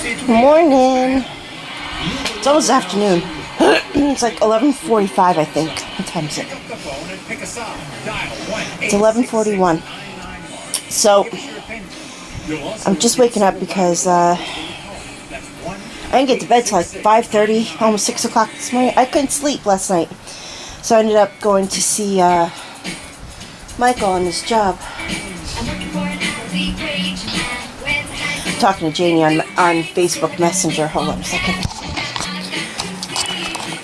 Morning. It's almost afternoon. It's like 11:45, I think. What time is it? It's 11:41. So, I'm just waking up because I didn't get to bed till like 5:30, almost 6 o'clock this morning. I couldn't sleep last night. So I ended up going to see Michael on his job. I'm talking to Janie on Facebook Messenger. Hold on a second.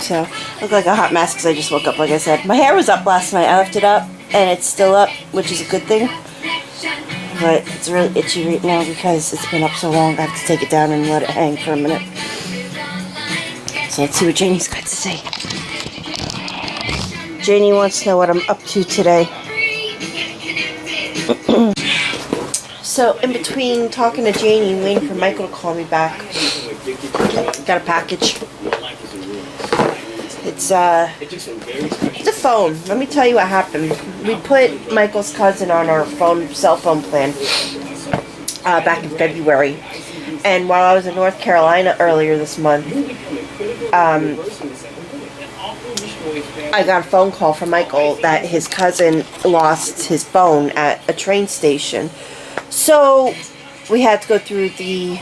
So, I look like a hot mess because I just woke up, like I said. My hair was up last night. I left it up, and it's still up, which is a good thing. But it's really itchy right now because it's been up so long. I have to take it down and let it hang for a minute. So let's see what Janie's got to say. Janie wants to know what I'm up to today. So, in between talking to Janie and waiting for Michael to call me back, got a package. It's a phone. Let me tell you what happened. We put Michael's cousin on our cell phone plan back in February. And while I was in North Carolina earlier this month, I got a phone call from Michael that his cousin lost his phone at a train station. So we had to go through the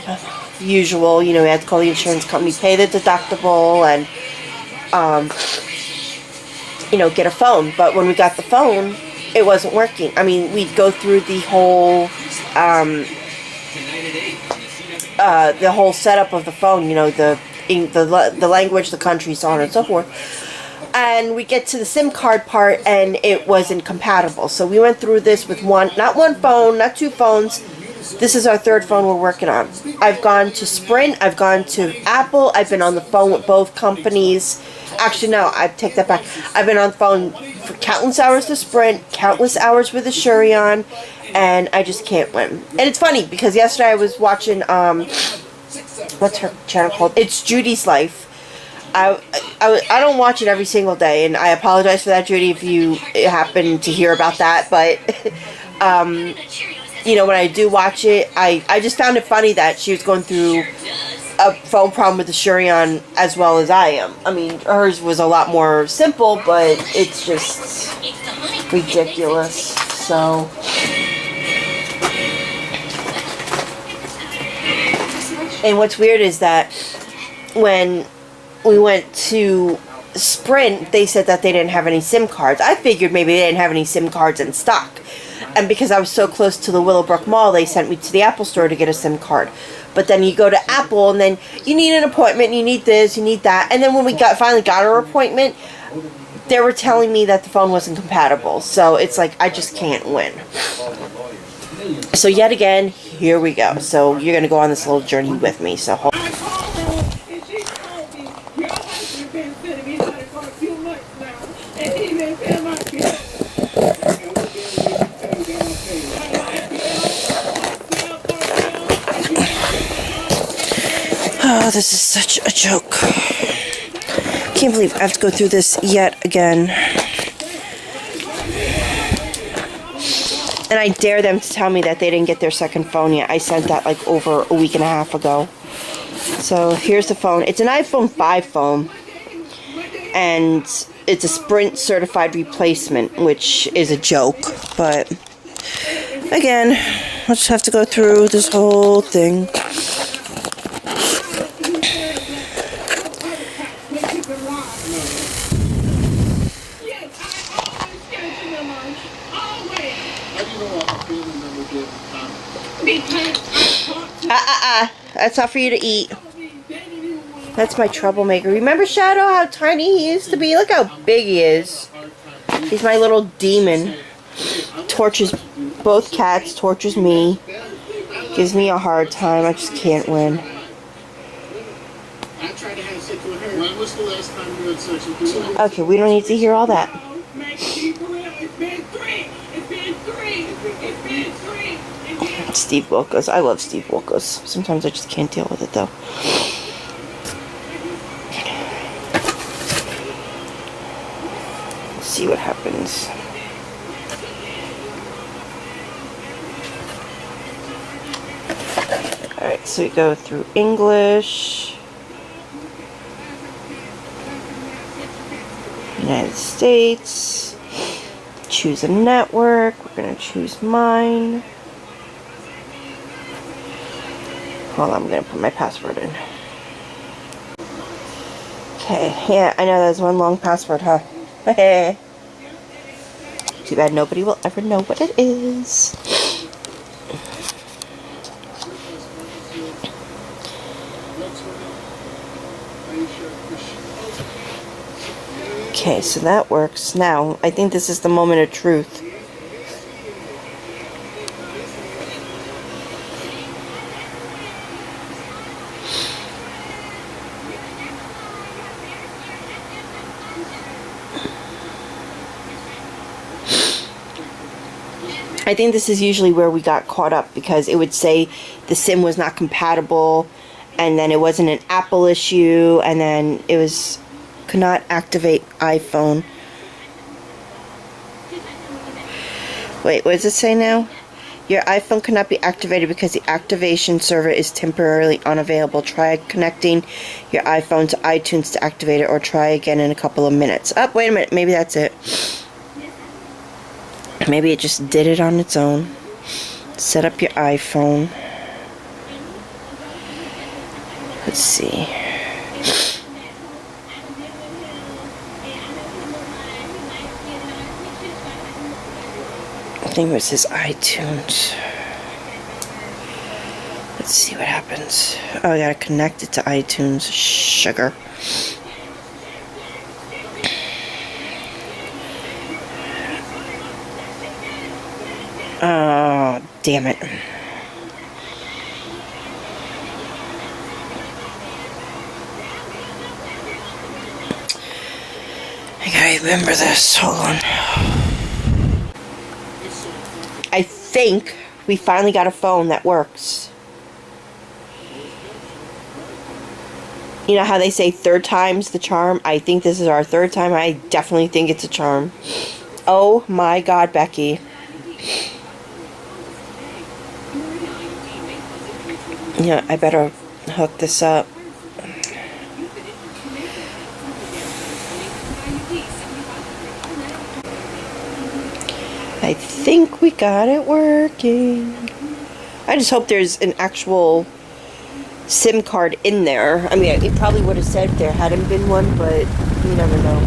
usual, we had to call the insurance company, pay the deductible, and get a phone. But when we got the phone, it wasn't working. I mean, we'd go through the whole setup of the phone, the language, the country, so on and so forth. And we get to the SIM card part, and it wasn't compatible. So we went through this with not one phone, not two phones. This is our third phone we're working on. I've gone to Sprint, I've gone to Apple, I've been on the phone with both companies. Actually, no, I take that back. I've been on the phone for countless hours with Sprint, countless hours with Asurion, and I just can't win. And it's funny, because yesterday I was watching, what's her channel called? It's Judy's Life. I don't watch it every single day, and I apologize for that, Judy, if you happen to hear about that, but, when I do watch it, I just found it funny that she was going through a phone problem with the Asurion as well as I am. I mean, hers was a lot more simple, but it's just ridiculous, so... And what's weird is that when we went to Sprint, they said that they didn't have any SIM cards. I figured maybe they didn't have any SIM cards in stock. And because I was so close to the Willowbrook Mall, they sent me to the Apple store to get a SIM card. But then you go to Apple, and then you need an appointment, you need this, you need that. And then when we finally got our appointment, they were telling me that the phone wasn't compatible. So it's like, I just can't win. So yet again, here we go. So you're going to go on this little journey with me. So hold on. Oh, this is such a joke. Can't believe I have to go through this yet again. And I dare them to tell me that they didn't get their second phone yet. I sent that like over a week and a half ago. So here's the phone. It's an iPhone 5 phone. And it's a Sprint certified replacement, which is a joke. But again, I'll just have to go through this whole thing. That's not for you to eat. That's my troublemaker. Remember Shadow, how tiny he used to be? Look how big he is. He's my little demon. Tortures both cats, tortures me. Gives me a hard time. I just can't win. Okay, we don't need to hear all that. Steve Wilkos. I love Steve Wilkos. Sometimes I just can't deal with it, though. Let's see what happens. Alright, so we go through English, United States, choose a network, we're going to choose mine. Hold on, I'm going to put my password in. Okay, yeah, I know that's one long password, huh? Too bad nobody will ever know what it is. Okay, so that works. Now, I think this is the moment of truth. I think this is usually where we got caught up, because it would say the SIM was not compatible, and then it wasn't an Apple issue, and then it was could not activate iPhone. Wait, what does it say now? Your iPhone cannot be activated because the activation server is temporarily unavailable. Try connecting your iPhone to iTunes to activate it, or try again in a couple of minutes. Oh, wait a minute, maybe that's it. Maybe it just did it on its own. Set up your iPhone. Let's see. I think it says iTunes. Let's see what happens. Oh, I gotta connect it to iTunes. Sugar. Oh, damn it. I gotta remember this. Hold on. I think we finally got a phone that works. You know how they say third time's the charm? I think this is our third time. I definitely think it's a charm. Oh my God, Becky. Yeah, I better hook this up. I think we got it working. I just hope there's an actual SIM card in there. I mean, it probably would have said if there hadn't been one, but you never know.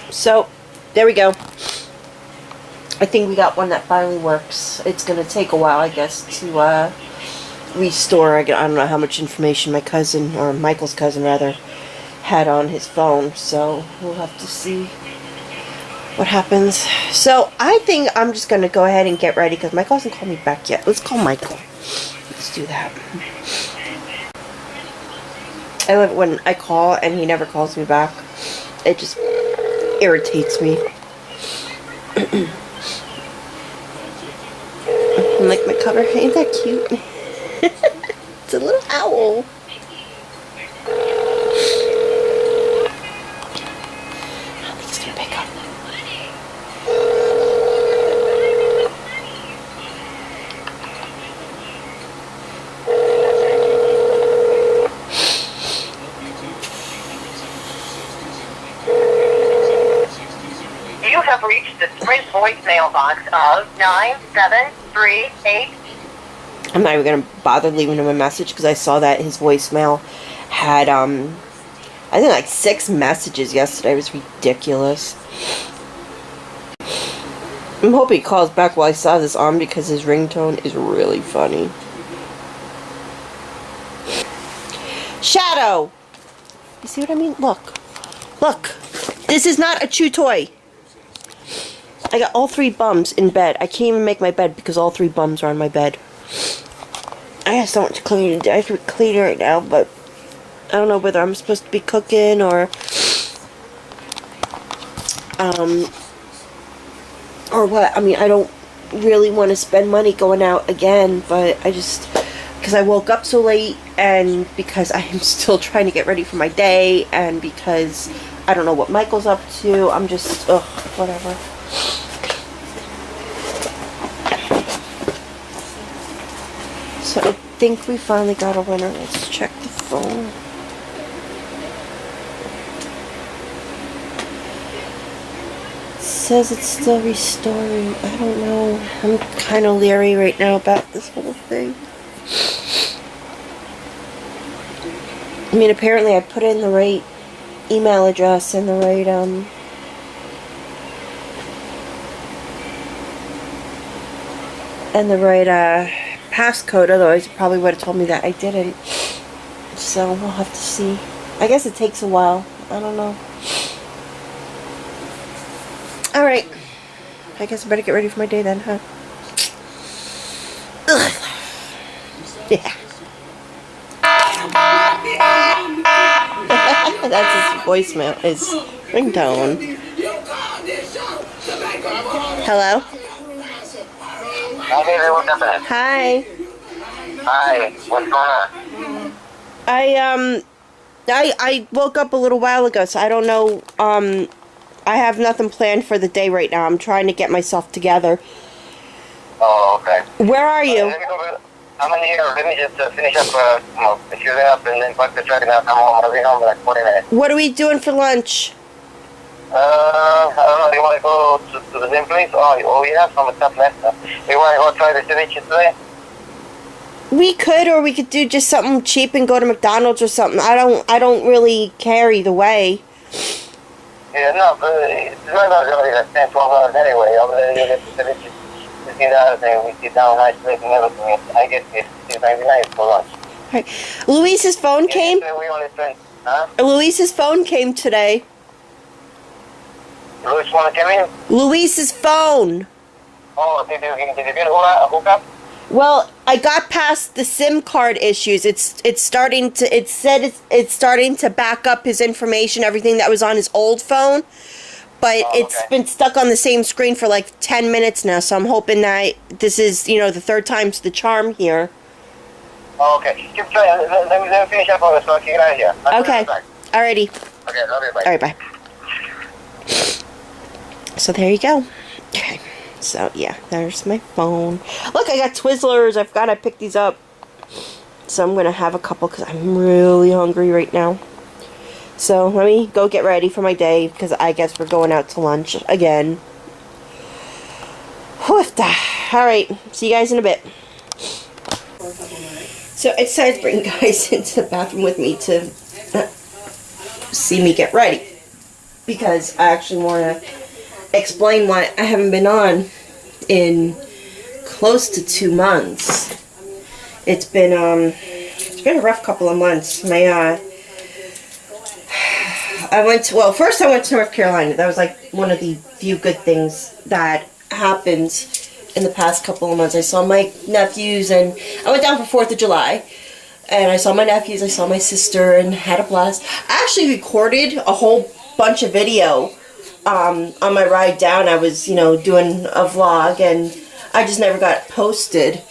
So, there we go. I think we got one that finally works. It's going to take a while, I guess, to restore. I don't know how much information my cousin, or Michael's cousin rather, had on his phone. So, we'll have to see what happens. So I think I'm just going to go ahead and get ready, because Michael hasn't called me back yet. Let's call Michael. Let's do that. I love it when I call and he never calls me back. It just irritates me. And like my cover, ain't that cute? It's a little owl. I think he's gonna pick up. You have reached the Sprint voicemail box of 9738. I'm not even gonna bother leaving him a message, because I saw that his voicemail had I think like 6 messages yesterday. It was ridiculous. I'm hoping he calls back while I saw this on, because his ringtone is really funny. Shadow! You see what I mean? Look. Look. This is not a chew toy. I got all 3 bums in bed. I can't even make my bed because all 3 bums are on my bed. I have so much cleaning to do. I have to be cleaning right now, but I don't know whether I'm supposed to be cooking or what. I mean, I don't really want to spend money going out again, but I just, because I woke up so late, and because I am still trying to get ready for my day, and because I don't know what Michael's up to. I'm just, ugh, whatever. So think we finally got a winner. Let's check the phone. It says it's still restoring. I don't know. I'm kind of leery right now about this whole thing. I mean, apparently I put in the right email address and the right, passcode, otherwise it probably would have told me that I didn't. So we'll have to see. I guess it takes a while. I don't know. Alright. I guess I better get ready for my day then, huh? Ugh. Yeah. That's his voicemail, his ringtone. Hello? Hey, baby, what's happening? Hi. Hi, what's going on? I woke up a little while ago, so I don't know, I have nothing planned for the day right now. I'm trying to get myself together. Oh, okay. Where are you? I'm in here. Let me just finish up, if you're up, and then put the truck and I'll come home. I'll be home in like 40 minutes. What are we doing for lunch? I don't know. You want to go to the same place? Oh, you have some stuff left. You want to go try the ceviche today? We could, or we could do just something cheap and go to McDonald's or something. I don't really care either way. Yeah, no, but it's not going to be like $10, $12 anyway. Over there, you get the ceviche. $15 and we sit down, nice place and everything. I get $15.99 for lunch. Right. Luis's phone came. We only spend, huh? Luis's phone came today. Luis want to come in? Luis's phone. Oh, did you get a hookup? Well, I got past the SIM card issues. It's starting to. It said it's starting to back up his information, everything that was on his old phone. But it's been stuck on the same screen for like 10 minutes now, so I'm hoping that this is, the third time's the charm here. Oh, okay. Keep trying. Let me finish up on this so I can get out of here. Okay. Alrighty. Okay, love you. Bye. Alright, bye. So there you go. Okay. So, yeah, there's my phone. Look, I got Twizzlers. I forgot I picked these up. So I'm going to have a couple because I'm really hungry right now. So let me go get ready for my day because I guess we're going out to lunch again. Alright, see you guys in a bit. So I decided to bring guys into the bathroom with me to see me get ready. Because I actually want to explain why I haven't been on in close to 2 months. It's been a rough couple of months. First I went to North Carolina. That was like one of the few good things that happened in the past couple of months. I saw my nephews, and I went down for 4th of July. And I saw my nephews, I saw my sister, and had a blast. I actually recorded a whole bunch of video on my ride down. I was, doing a vlog, and I just never got posted.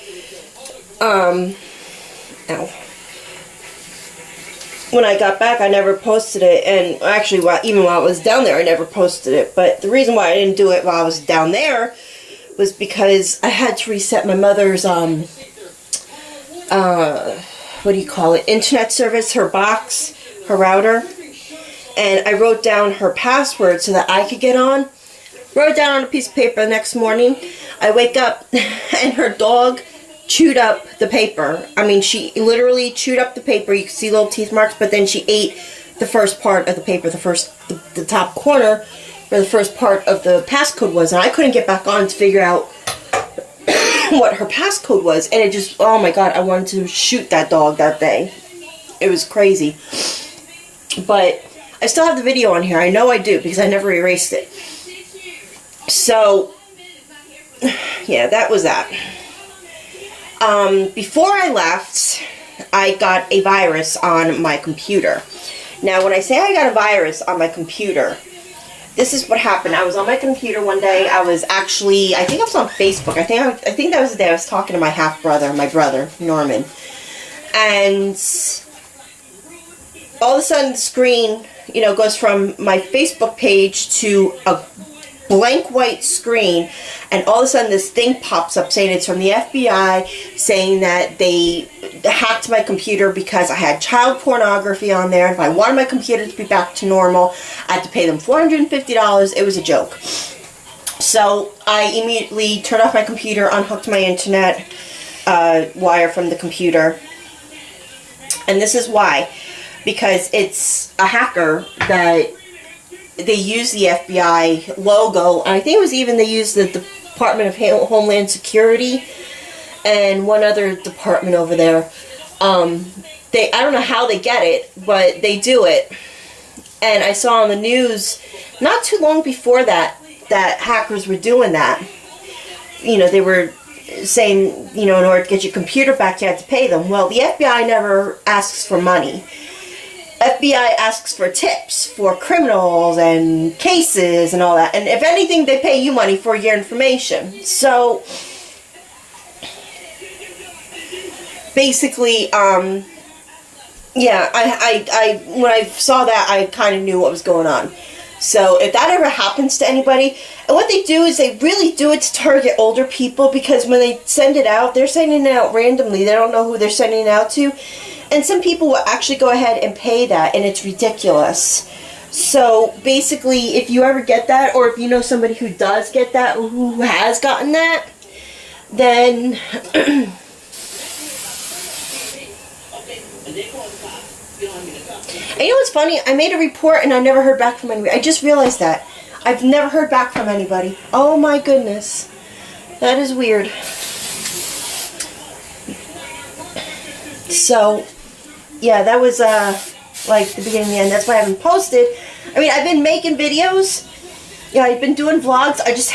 When I got back, I never posted it, and actually, even while I was down there, I never posted it. But the reason why I didn't do it while I was down there was because I had to reset my mother's, internet service, her box, her router. And I wrote down her password so that I could get on. Wrote it down on a piece of paper the next morning. I wake up, and her dog chewed up the paper. I mean, she literally chewed up the paper. You can see little teeth marks, but then she ate the first part of the paper, the top corner, where the first part of the passcode was, and I couldn't get back on to figure out what her passcode was, and it just, oh my god, I wanted to shoot that dog that day. It was crazy. But I still have the video on here. I know I do, because I never erased it. So, yeah, that was that. Before I left, I got a virus on my computer. Now, when I say I got a virus on my computer, this is what happened. I was on my computer one day. I was actually, I think I was on Facebook. I think that was the day I was talking to my half-brother, my brother, Norman. And all of a sudden the screen, goes from my Facebook page to blank white screen, and all of a sudden this thing pops up saying it's from the FBI, saying that they hacked my computer because I had child pornography on there. If I wanted my computer to be back to normal, I had to pay them $450. It was a joke. So I immediately turned off my computer, unhooked my internet wire from the computer. And this is why. Because it's a hacker that they use the FBI logo. I think it was even they used the Department of Homeland Security and one other department over there. I don't know how they get it, but they do it. And I saw on the news not too long before that hackers were doing that. You know, they were saying, you know, in order to get your computer back, you had to pay them. Well, the FBI never asks for money. FBI asks for tips for criminals and cases and all that. And if anything, they pay you money for your information. So, basically, yeah, I when I saw that, I kind of knew what was going on. So, if that ever happens to anybody, and what they do is they really do it to target older people, because when they send it out, they're sending it out randomly. They don't know who they're sending it out to. And some people will actually go ahead and pay that, and it's ridiculous. So, basically, if you ever get that, or if you know somebody who does get that, or who has gotten that, then And you know what's funny? I made a report and I never heard back from anybody. I just realized that. I've never heard back from anybody. Oh my goodness. That is weird. So, yeah, that was like the beginning and the end. That's why I haven't posted. I mean, I've been making videos. Yeah, I've been doing vlogs. I just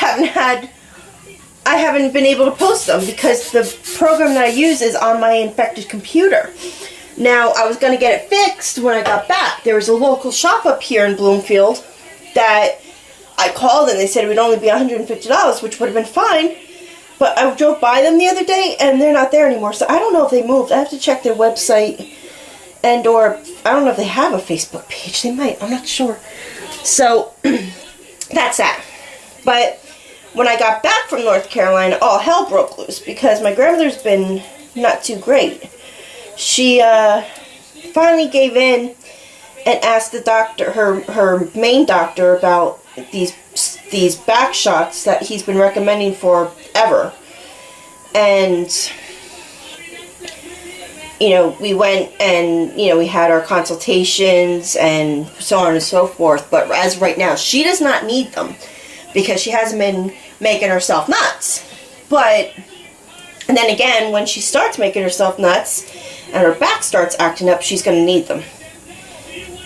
I haven't been able to post them because the program that I use is on my infected computer. Now, I was going to get it fixed when I got back. There was a local shop up here in Bloomfield that I called, and they said it would only be $150, which would have been fine. But I drove by them the other day, and they're not there anymore. So I don't know if they moved. I have to check their website, and or I don't know if they have a Facebook page. They might. I'm not sure. So that's that. But when I got back from North Carolina, all hell broke loose because my grandmother's been not too great. She finally gave in and asked the doctor, her main doctor, about these back shots that he's been recommending forever. And, you know, we went and, you know, we had our consultations and so on and so forth. But as right now, she does not need them because she hasn't been making herself nuts. But, and then again, when she starts making herself nuts and her back starts acting up, she's going to need them.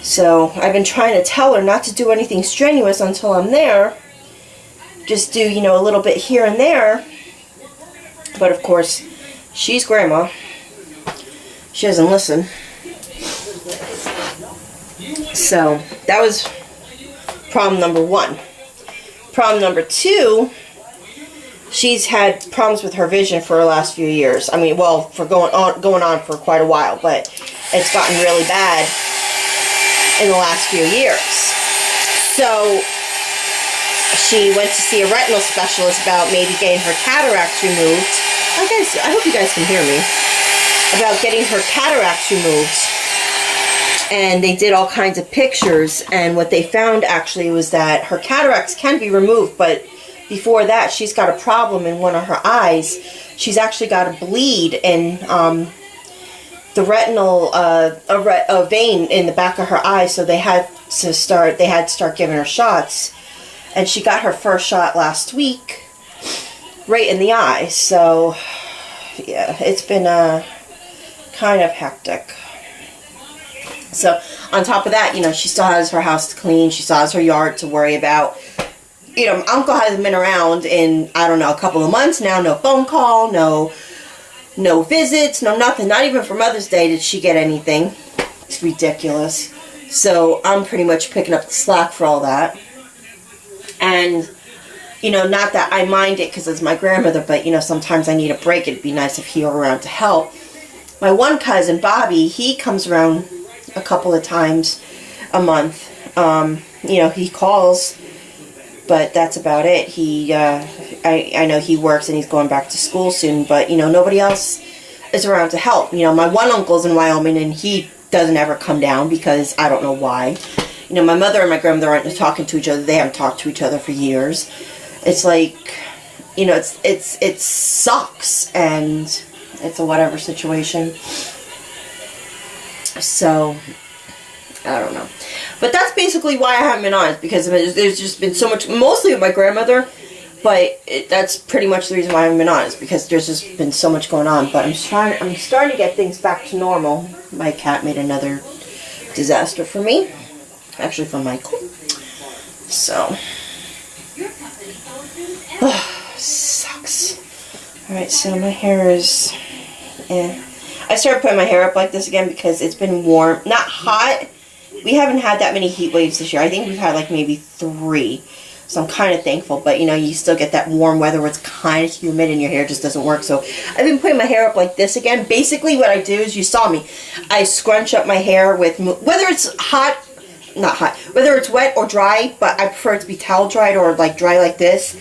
So I've been trying to tell her not to do anything strenuous until I'm there. Just do, you know, a little bit here and there. But of course, she's grandma. She doesn't listen. So that was problem number 1. Problem number 2, she's had problems with her vision for the last few years. I mean, well, for going on for quite a while, but it's gotten really bad in the last few years. So she went to see a retinal specialist about maybe getting her cataracts removed. I hope you guys can hear me. About getting her cataracts removed. And they did all kinds of pictures, and what they found actually was that her cataracts can be removed, but before that, she's got a problem in one of her eyes. She's actually got a bleed in the retinal, a vein in the back of her eye, so they had to start giving her shots. And she got her first shot last week, right in the eye. So, yeah, it's been kind of hectic. So, on top of that, you know, she still has her house to clean. She still has her yard to worry about. You know, Uncle hasn't been around in, I don't know, a couple of months now. No phone call, no visits, no nothing. Not even for Mother's Day did she get anything. It's ridiculous. So, I'm pretty much picking up the slack for all that. And, you know, not that I mind it because it's my grandmother, but, you know, sometimes I need a break. It'd be nice if he were around to help. My one cousin, Bobby, he comes around a couple of times a month. You know, he calls But that's about it. I know he works and he's going back to school soon, but, you know, nobody else is around to help. You know, my one uncle's in Wyoming and he doesn't ever come down because I don't know why. You know, my mother and my grandmother aren't talking to each other. They haven't talked to each other for years. It's like, you know, it sucks, and it's a whatever situation. So, I don't know. But that's basically why I haven't been on, because there's just been so much, mostly with my grandmother, but that's pretty much the reason why I haven't been on, is because there's just been so much going on. But I'm starting to get things back to normal. My cat made another disaster for me. Actually, for Michael. So. Sucks. Alright, so my hair is... I started putting my hair up like this again because it's been warm. Not hot. We haven't had that many heat waves this year. I think we've had like maybe 3. So I'm kind of thankful. But, you know, you still get that warm weather where it's kind of humid and your hair just doesn't work. So I've been putting my hair up like this again. Basically what I do is, you saw me, I scrunch up my hair with... Whether it's hot... Not hot. Whether it's wet or dry, but I prefer it to be towel dried or like dry like this.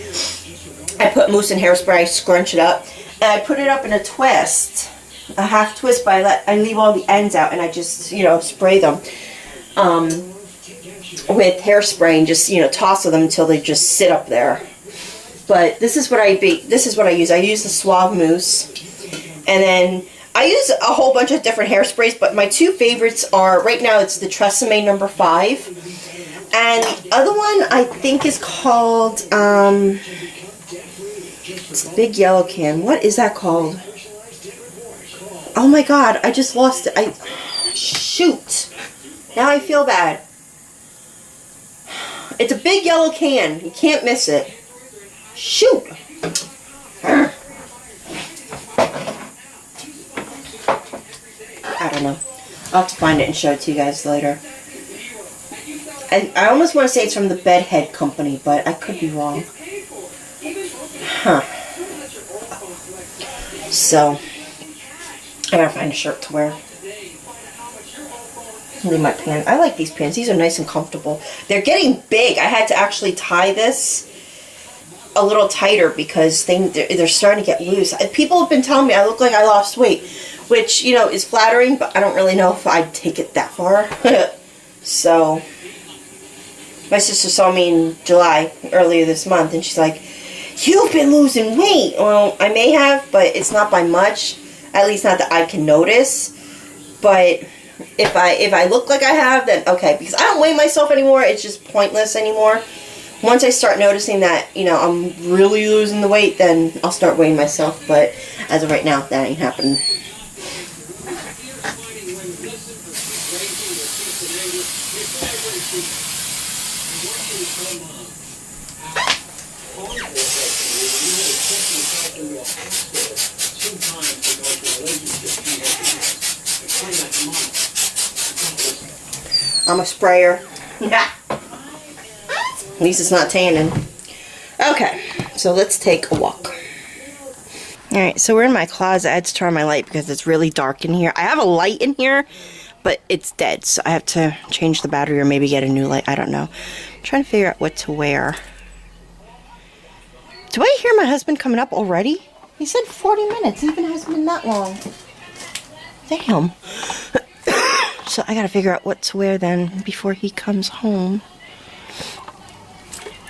I put mousse and hairspray, I scrunch it up, and I put it up in a twist, a half twist, but I leave all the ends out, and I just, you know, spray them with hairspray and just, you know, toss them until they just sit up there. But this is what I use. I use the Suave Mousse, and then I use a whole bunch of different hairsprays, but my 2 favorites are, right now it's the Tresemme No. 5, and the other one I think is called, it's a big yellow can. What is that called? Oh my god, I just lost it. Shoot. Now I feel bad. It's a big yellow can. You can't miss it. Shoot. I don't know. I'll have to find it and show it to you guys later. I almost want to say it's from the Bedhead Company, but I could be wrong. Huh. So, I gotta find a shirt to wear. Leave my pants. I like these pants. These are nice and comfortable. They're getting big. I had to actually tie this a little tighter because they're starting to get loose. People have been telling me I look like I lost weight, which, you know, is flattering, but I don't really know if I'd take it that far. So, my sister saw me in July, earlier this month, and she's like, "You've been losing weight." Well, I may have, but it's not by much. At least not that I can notice. But if I look like I have, then okay. Because I don't weigh myself anymore. It's just pointless anymore. Once I start noticing that, you know, I'm really losing the weight, then I'll start weighing myself. But as of right now, that ain't happening. I'm a sprayer. Yeah. At least it's not tanning. Okay, so let's take a walk. Alright, so we're in my closet. I had to turn on my light because it's really dark in here. I have a light in here, but it's dead, so I have to change the battery or maybe get a new light. I don't know. I'm trying to figure out what to wear. Do I hear my husband coming up already? He said 40 minutes. It even hasn't been that long. Damn. So I gotta figure out what to wear then before he comes home.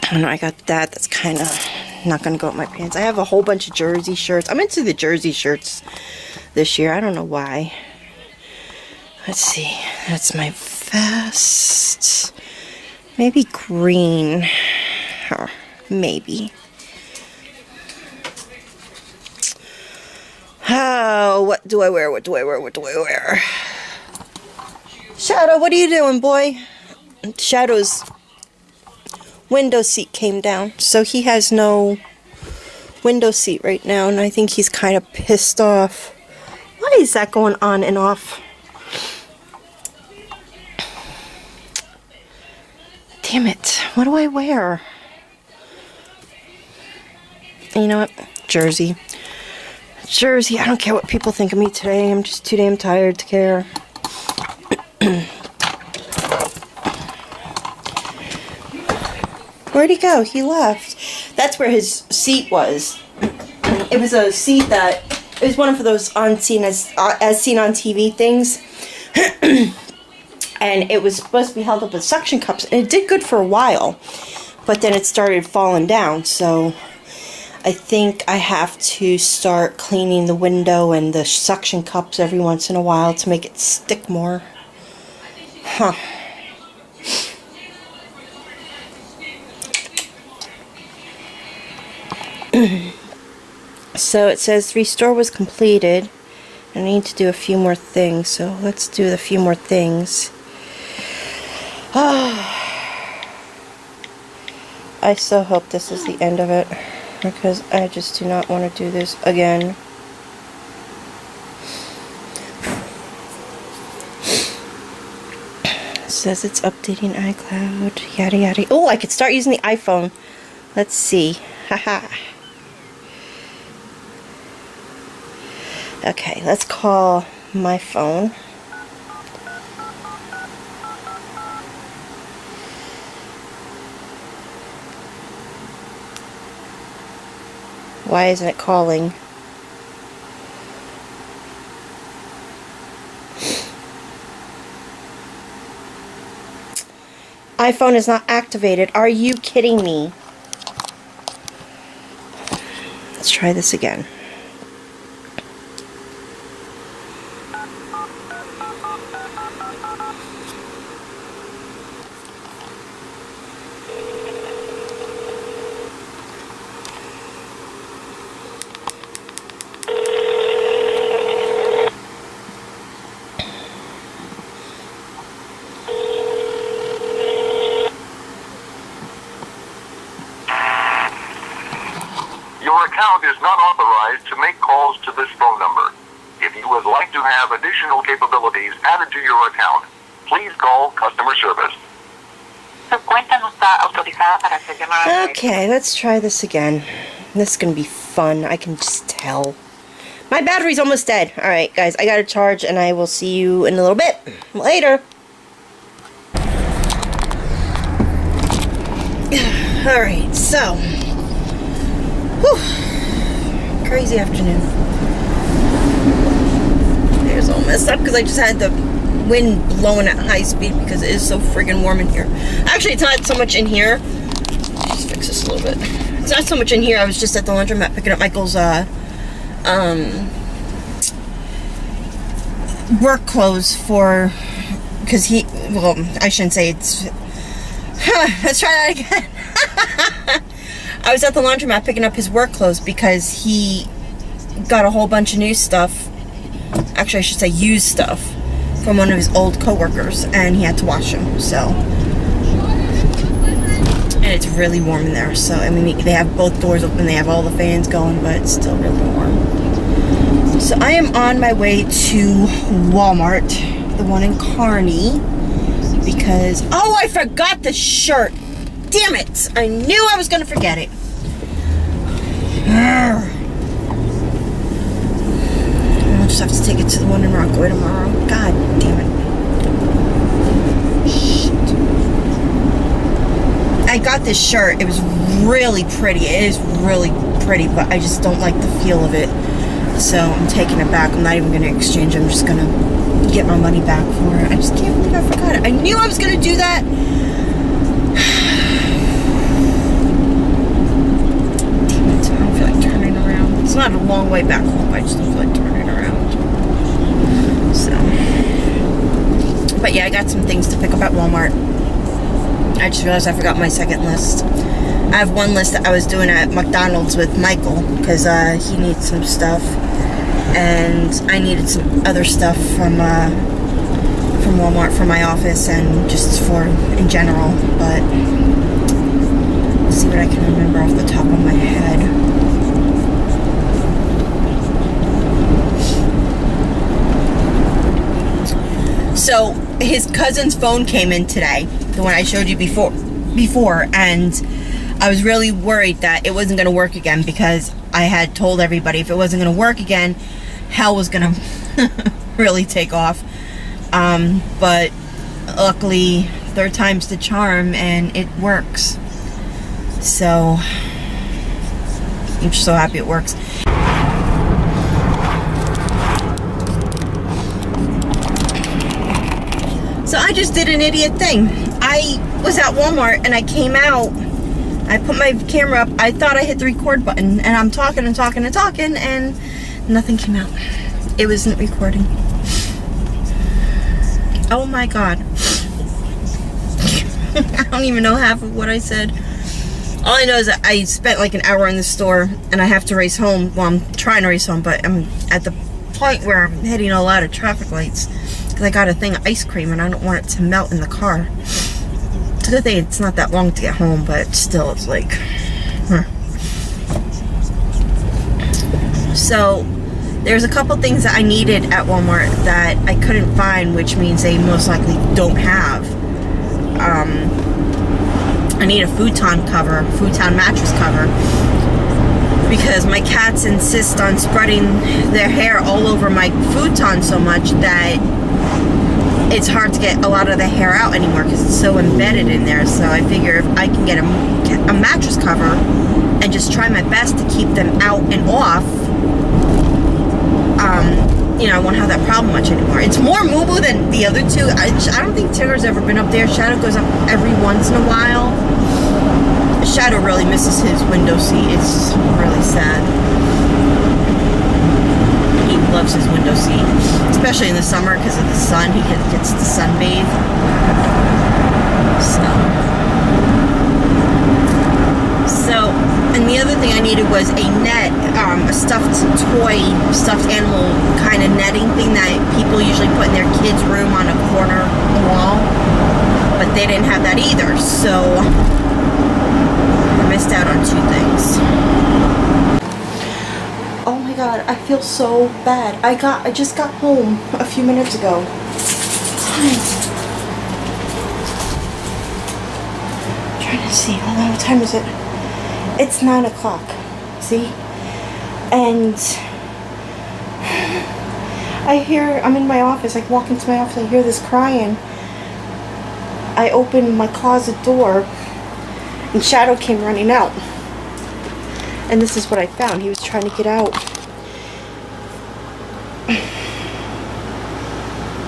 I don't know, I got that. That's kind of not gonna go with my pants. I have a whole bunch of jersey shirts. I'm into the jersey shirts this year. I don't know why. Let's see. That's my vest. Maybe green. Or maybe. Oh, what do I wear? What do I wear? What do I wear? Shadow, what are you doing, boy? Shadow's window seat came down, so he has no window seat right now, and I think he's kind of pissed off. Why is that going on and off? Damn it. What do I wear? You know what? Jersey. Jersey. I don't care what people think of me today. I'm just too damn tired to care. Where'd he go? He left. That's where his seat was. It was a seat that, it was one of those as seen on TV things. And it was supposed to be held up with suction cups. And it did good for a while. But then it started falling down. So I think I have to start cleaning the window and the suction cups every once in a while to make it stick more. Huh. So it says restore was completed. I need to do a few more things, so let's do the few more things. I so hope this is the end of it, because I just do not want to do this again. It says it's updating iCloud, yada yada. Oh, I could start using the iPhone. Let's see. Haha. Okay, let's call my phone. Why isn't it calling? iPhone is not activated. Are you kidding me? Let's try this again. Your account is not authorized to make calls to this phone number. If you would like to have additional capabilities added to your account, please call customer service. Su cuenta no está autorizada para hacer llamadas. Okay, let's try this again. This is gonna be fun, I can just tell. My battery's almost dead. Alright, guys, I gotta charge, and I will see you in a little bit. Later. Alright, so. Whew. Crazy afternoon. It's all messed up because I just had the wind blowing at high speed because it is so friggin' warm in here. Actually, it's not so much in here. Just fix this a little bit. It's not so much in here. I was just at the laundromat picking up Michael's work clothes for, because he, well, I shouldn't say it's, let's try that again. I was at the laundromat picking up his work clothes because he got a whole bunch of new stuff. Actually, I should say used stuff from one of his old coworkers, and he had to wash them. So, and it's really warm in there. So, I mean, they have both doors open, they have all the fans going, but it's still really warm. So, I am on my way to Walmart, the one in Kearney, because oh, I forgot the shirt. Damn it! I knew I was gonna forget it. I'll just have to take it to the one in Rockaway tomorrow. God damn it. Shit. I got this shirt. It was really pretty. It is really pretty, but I just don't like the feel of it. So I'm taking it back. I'm not even gonna exchange it. I'm just gonna get my money back for it. I just can't believe I forgot it. I knew I was gonna do that. It's not a long way back home, I just don't feel like turning around. So, but yeah, I got some things to pick up at Walmart. I just realized I forgot my second list. I have one list that I was doing at McDonald's with Michael, because he needs some stuff, and I needed some other stuff from Walmart for my office and just for in general, but let's see what I can remember off the top of my head. So his cousin's phone came in today, the one I showed you before, and I was really worried that it wasn't going to work again, because I had told everybody if it wasn't going to work again, hell was going to really take off. But luckily, third time's the charm, and it works. So I'm so happy it works. So I just did an idiot thing. I was at Walmart and I came out. I put my camera up. I thought I hit the record button and I'm talking and talking and talking and nothing came out. It wasn't recording. Oh my God. I don't even know half of what I said. All I know is that I spent like an hour in the store and I have to race home. Well, I'm trying to race home, but I'm at the point where I'm hitting a lot of traffic lights because I got a thing of ice cream and I don't want it to melt in the car. It's a good thing it's not that long to get home, but still it's like... So, there's a couple things that I needed at Walmart that I couldn't find, which means they most likely don't have. I need a futon mattress cover, because my cats insist on spreading their hair all over my futon so much that it's hard to get a lot of the hair out anymore because it's so embedded in there. So I figure if I can get a mattress cover and just try my best to keep them out and off, you know, I won't have that problem much anymore. It's more Mubu than the other two. I don't think Tigger's ever been up there. Shadow goes up every once in a while. Shadow really misses his window seat. It's really sad. He loves his window seat, especially in the summer because of the sun. He gets to sunbathe. So, and the other thing I needed was a net, a stuffed animal kind of netting thing that people usually put in their kids' room on a corner wall. But they didn't have that either, so I missed out on two things. Oh my God, I feel so bad. I just got home a few minutes ago. I'm trying to see, hold on, what time is it? It's 9 o'clock, see? And I'm in my office, I walk into my office, I hear this crying. I open my closet door and Shadow came running out. And this is what I found. He was trying to get out.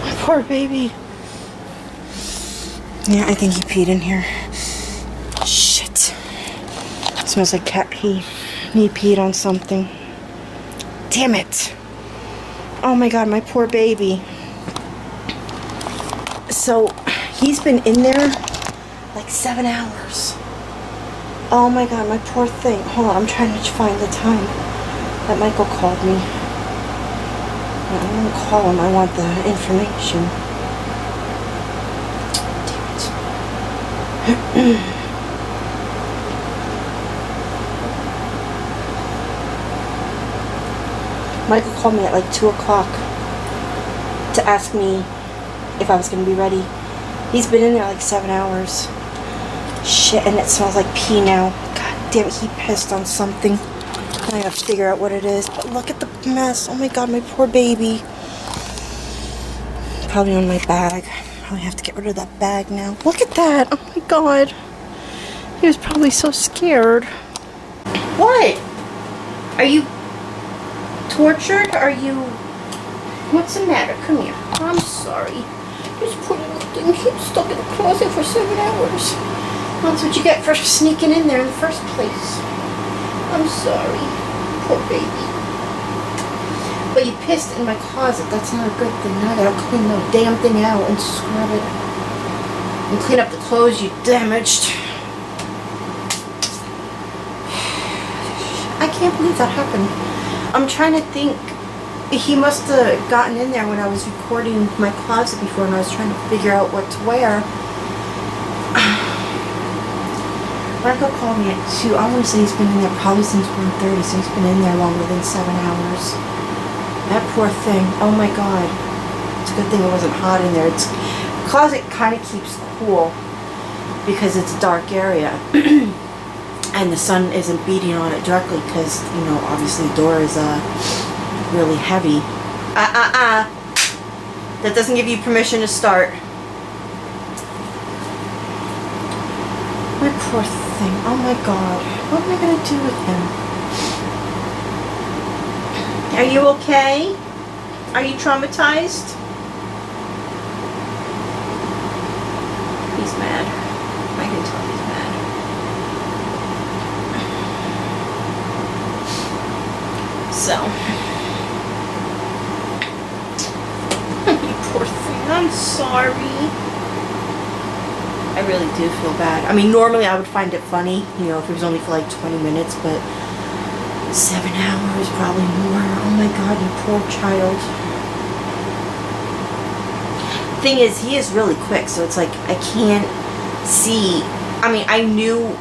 My poor baby. Yeah, I think he peed in here. Shit. It smells like cat pee. He peed on something. Damn it. Oh my God, my poor baby. So, he's been in there like 7 hours. Oh my God, my poor thing. Hold on, I'm trying to find the time that Michael called me. I don't want to call him, I want the information. Damn it. Michael called me at like 2 o'clock to ask me if I was going to be ready. He's been in there like 7 hours. Shit, and it smells like pee now. God damn it, he pissed on something. I gotta figure out what it is. But look at the mess. Oh my God, my poor baby. Probably on my bag. Probably have to get rid of that bag now. Look at that. Oh my God. He was probably so scared. What? Are you tortured? Are you... What's the matter? Come here. I'm sorry. This poor little thing, he was stuck in the closet for 7 hours. That's what you get for sneaking in there in the first place. I'm sorry. Poor baby. But you pissed in my closet. That's not a good thing. Now I gotta clean the damn thing out and scrub it. And clean up the clothes you damaged. I can't believe that happened. I'm trying to think. He must have gotten in there when I was recording my closet before and I was trying to figure out what to wear. Michael called me at 2. I want to say he's been in there probably since 1:30, so he's been in there longer than 7 hours. That poor thing. Oh my God. It's a good thing it wasn't hot in there. The closet kind of keeps cool because it's a dark area. And the sun isn't beating on it directly because, you know, obviously the door is really heavy. That doesn't give you permission to start. My poor thing. Oh my god. What am I gonna do with him? Are you okay? Are you traumatized? He's mad. I can tell he's mad. So. You poor thing. I'm sorry. I really do feel bad. I mean, normally I would find it funny, you know, if it was only for like 20 minutes, but 7 hours, probably more. Oh my god, you poor child. Thing is, he is really quick, so it's like I can't see. I mean, I knew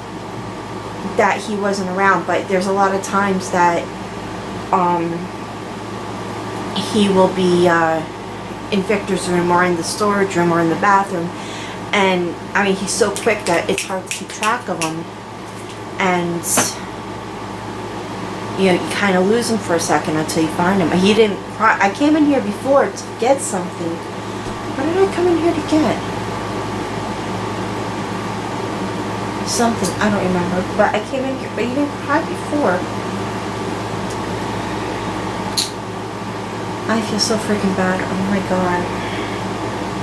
that he wasn't around, but there's a lot of times that he will be in Victor's room or in the storage room or in the bathroom, and I mean, he's so quick that it's hard to keep track of him, and you know, you kind of lose him for a second until you find him. He didn't cry. I came in here before to get something. What did I come in here to get? Something, I don't remember. But I came in here, but he didn't cry before. I feel so freaking bad. Oh my god.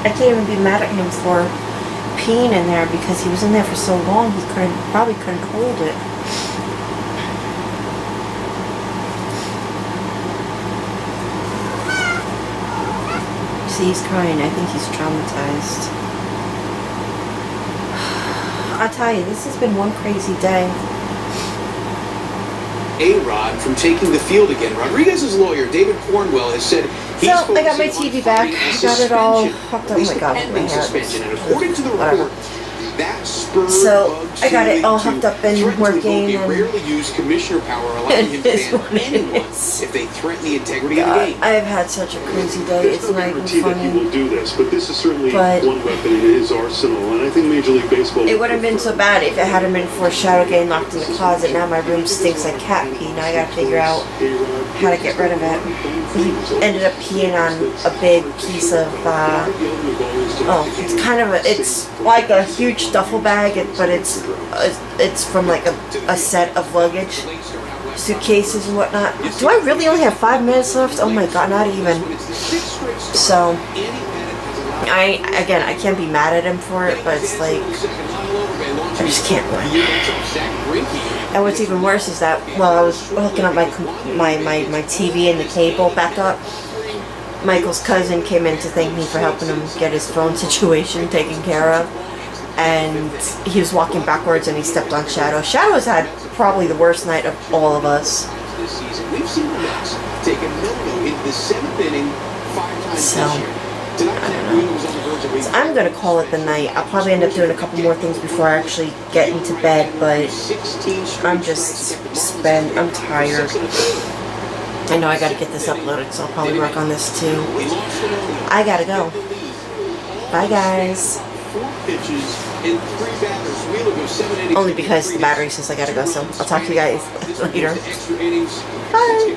I can't even be mad at him for peeing in there because he was in there for so long he probably couldn't hold it. See, he's crying. I think he's traumatized. I'll tell you, this has been one crazy day. A-Rod from taking the field again. Rodriguez's lawyer, David Cornwell, has said he's So, I got my focusing TV on back. fighting a I got it all suspension, hooked at up. Oh least my a god, my pending hair. suspension. And according to the Whatever. report, that spurred So, Bugs I got it to all lead hooked to up and threaten to working, revoke a and rarely used commissioner power, allowing him to it is ban what it anyone is. if they threaten the integrity of the God, game. I have had such a crazy day. There's It's no not even guarantee that he funny. will do this, but this is certainly But one weapon in his arsenal, and I think Major League Baseball. it would have been so bad if it hadn't been for Shadow getting locked in the closet. Now my room stinks like cat pee. Now I gotta figure out how to get rid of it. He ended up peeing on a big piece of, it's kind of it's like a huge duffel bag, but it's from like a set of luggage, suitcases and whatnot. Do I really only have 5 minutes left? Oh my god, not even. So, I can't be mad at him for it, but it's like, I just can't win. And what's even worse is that while I was hooking up my TV and the cable back up, Michael's cousin came in to thank me for helping him get his phone situation taken care of. And he was walking backwards and he stepped on Shadow. Shadow has had probably the worst night of all of us. So, I don't know. So I'm going to call it the night. I'll probably end up doing a couple more things before I actually get into bed, but I'm just spent. I'm tired. I know I got to get this uploaded, so I'll probably work on this too. I got to go. Bye, guys. Only because the battery says I got to go, so I'll talk to you guys later. Bye.